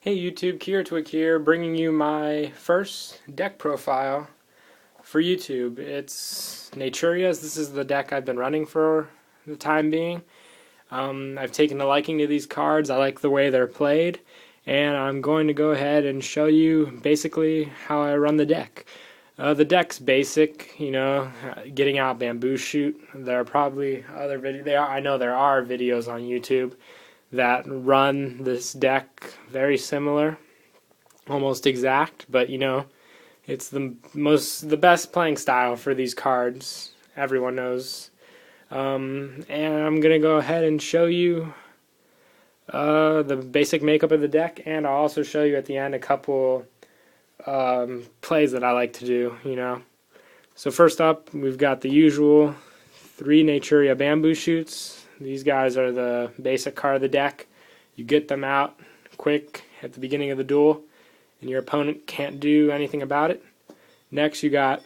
Hey YouTube, Kiratwick here, bringing you my first deck profile for YouTube. It's Naturia's. This is the deck I've been running for the time being. I've taken a liking to these cards. I like the way they're played, and I'm going to go ahead and show you basically how I run the deck. The deck's basic, getting out Bamboo Shoot. There are probably other videos. I know there are videos on YouTube that run this deck very similar, almost exact, but it's the best playing style for these cards. Everyone knows. And I'm gonna go ahead and show you the basic makeup of the deck, and I'll also show you at the end a couple plays that I like to do. So first up, we've got the usual 3 Naturia Bamboo Shoots. These guys are the basic card of the deck. You get them out quick at the beginning of the duel, and your opponent can't do anything about it. Next, you got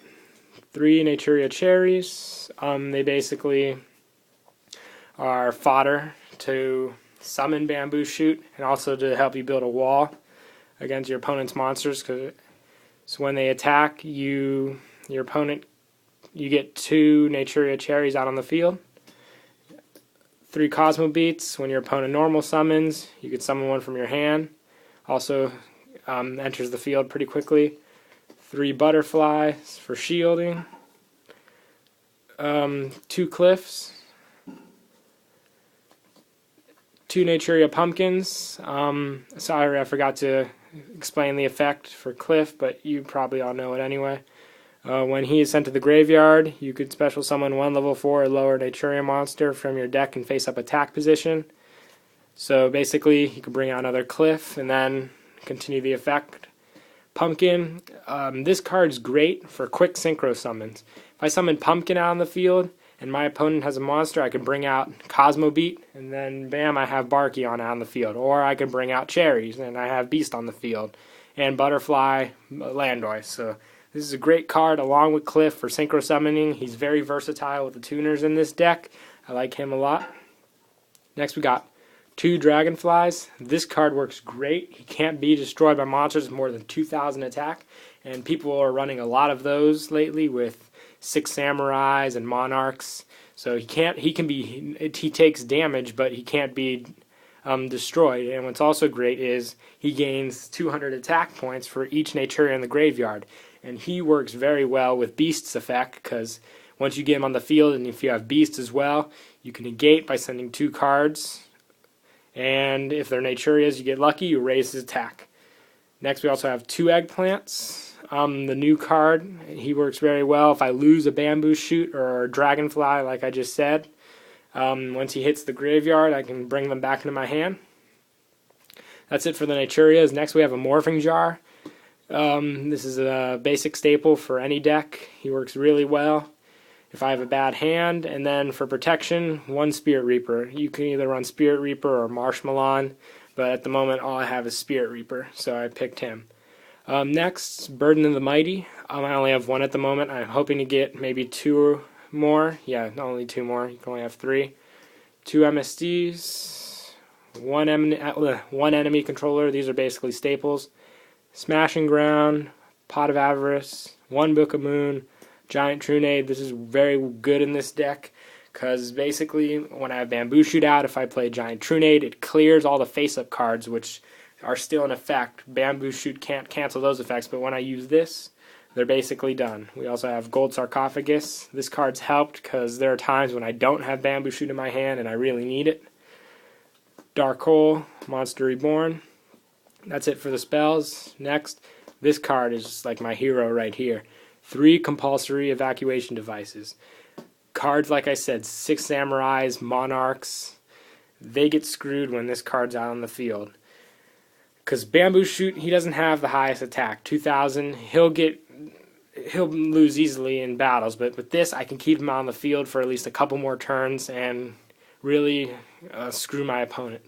3 Naturia Cherries. They basically are fodder to summon Bamboo Shoot, and also to help you build a wall against your opponent's monsters. So when they attack you, your opponent, you get 2 Naturia Cherries out on the field. 3 Cosmo Beats. When your opponent normal summons, you can summon one from your hand. Also enters the field pretty quickly. 3 Butterflies for shielding. 2 Cliffs. 2 Naturia Pumpkins. Sorry, I forgot to explain the effect for Cliff, but you probably all know it anyway. When he is sent to the graveyard, you could special summon 1 level 4 or lower Naturia monster from your deck in face-up attack position. So basically, you could bring out another Cliff and then continue the effect. Pumpkin. This card's great for quick synchro summons. If I summon Pumpkin out on the field and my opponent has a monster, I can bring out Cosmo Beat, and then bam, I have Barkion out on the field. Or I can bring out Cherries, and I have Beast on the field. And Butterfly, Landoy. So this is a great card along with Cliff for synchro summoning. He's very versatile with the tuners in this deck. I like him a lot. Next we got 2 Dragonflies. This card works great. He can't be destroyed by monsters with more than 2,000 attack, and people are running a lot of those lately with 6 Samurais and Monarchs. So he takes damage, but he can't be destroyed. And what's also great is he gains 200 attack points for each Naturia in the graveyard. And he works very well with Beast's effect, because once you get him on the field, and if you have Beast as well, you can negate by sending 2 cards. And if they're Naturias, you get lucky, you raise his attack. Next, we also have 2 Eggplants. The new card, he works very well. If I lose a Bamboo Shoot or a Dragonfly, like I just said, once he hits the graveyard, I can bring them back into my hand. That's it for the Naturias. Next, we have a Morphing Jar. This is a basic staple for any deck. He works really well if I have a bad hand. And then for protection, 1 Spirit Reaper. You can either run Spirit Reaper or Marshmallow, but at the moment all I have is Spirit Reaper, so I picked him. Next, Burden of the Mighty. I only have 1 at the moment. I'm hoping to get maybe 2 more. Yeah, only 2 more. You can only have 3. 2 MSDs, 1 enemy controller. These are basically staples. Smashing Ground, Pot of Avarice, 1 Book of Moon, Giant Trunade. This is very good in this deck, because basically when I have Bamboo Shoot out, if I play Giant Trunade, it clears all the face-up cards, which are still in effect. Bamboo Shoot can't cancel those effects, but when I use this, they're basically done. We also have Gold Sarcophagus. This card's helped because there are times when I don't have Bamboo Shoot in my hand and I really need it. Dark Hole, Monster Reborn. That's it for the spells. Next, this card is just like my hero right here. 3 Compulsory Evacuation Devices. Cards, like I said, 6 Samurais, Monarchs, they get screwed when this card's out on the field. Because Bamboo Shoot, he doesn't have the highest attack, 2,000. He'll lose easily in battles, but with this, I can keep him on the field for at least a couple more turns and really screw my opponent.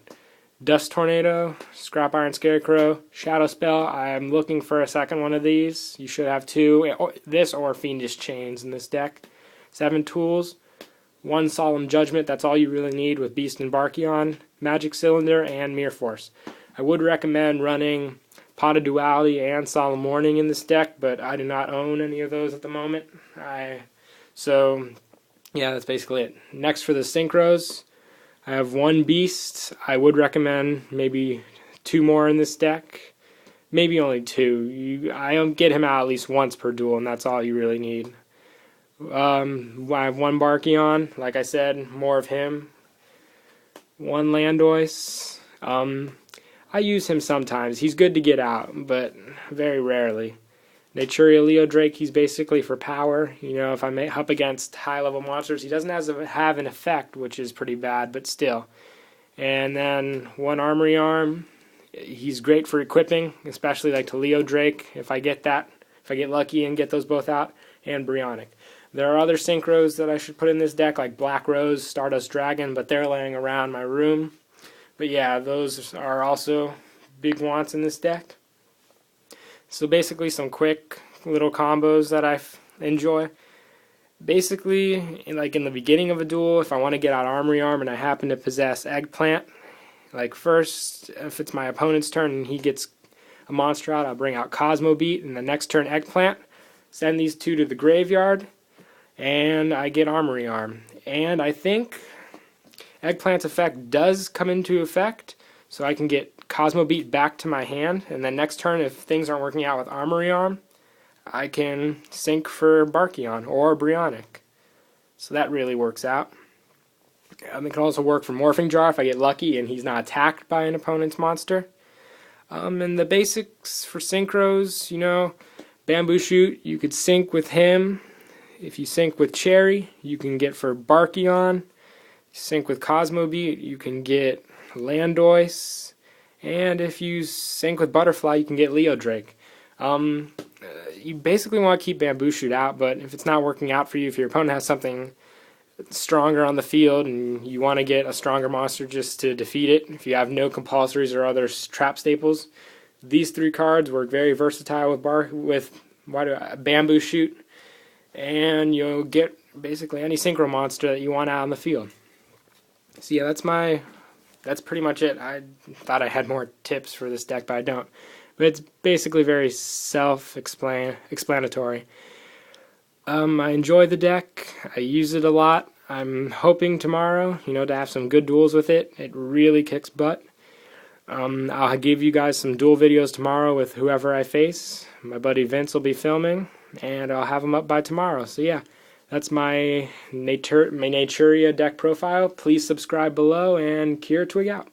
Dust Tornado, Scrap Iron Scarecrow, Shadow Spell. I'm looking for a second one of these. You should have 2, this or Fiendish Chains in this deck. 7 Tools, 1 Solemn Judgment. That's all you really need with Beast and Barkion, Magic Cylinder, and Mirror Force. I would recommend running Pot of Duality and Solemn Warning in this deck, but I do not own any of those at the moment. So yeah, that's basically it. Next for the synchros, I have one Beast. I would recommend maybe 2 more in this deck. Maybe only 2. I get him out at least once per duel, and that's all you really need. I have one Barkion, like I said, more of him. One Landois. I use him sometimes. He's good to get out, but very rarely. Naturia Leo Drake, he's basically for power. You know, if I'm up against high-level monsters, he doesn't have an effect, which is pretty bad, but still. And then one Armory Arm. He's great for equipping, especially like to Leo Drake, if I get lucky and get those both out, and Brionic. There are other synchros that I should put in this deck, like Black Rose, Stardust Dragon, but they're laying around my room. But yeah, those are also big wants in this deck. So basically some quick little combos that I enjoy. Basically, like in the beginning of a duel, if I want to get out Armory Arm and I happen to possess Eggplant, like first, if it's my opponent's turn and he gets a monster out, I'll bring out Cosmo Beat, and the next turn Eggplant, send these 2 to the graveyard, and I get Armory Arm. And I think Eggplant's effect does come into effect, so I can get Cosmo Beat back to my hand, and then next turn, if things aren't working out with Armory Arm, I can sync for Barkion or Brionic. So that really works out. It can also work for Morphing Jar if I get lucky and he's not attacked by an opponent's monster. And the basics for synchros, you know, Bamboo Shoot, you could sync with him. If you sync with Cherry, you can get for Barkion. Sync with Cosmo Beat, you can get Landois. And if you sync with Butterfly, you can get Leo Drake. You basically want to keep Bamboo Shoot out, but if it's not working out for you, if your opponent has something stronger on the field and you want to get a stronger monster just to defeat it, if you have no compulsories or other trap staples, these 3 cards work very versatile with Bamboo Shoot, and you'll get basically any synchro monster that you want out on the field. So yeah, that's pretty much it. I thought I had more tips for this deck, but I don't. But it's basically very self-explanatory. I enjoy the deck. I use it a lot. I'm hoping tomorrow, to have some good duels with it. It really kicks butt. I'll give you guys some duel videos tomorrow with whoever I face. My buddy Vince will be filming, and I'll have them up by tomorrow. So yeah, that's my Naturia deck profile. Please subscribe below, and Kira Twig out.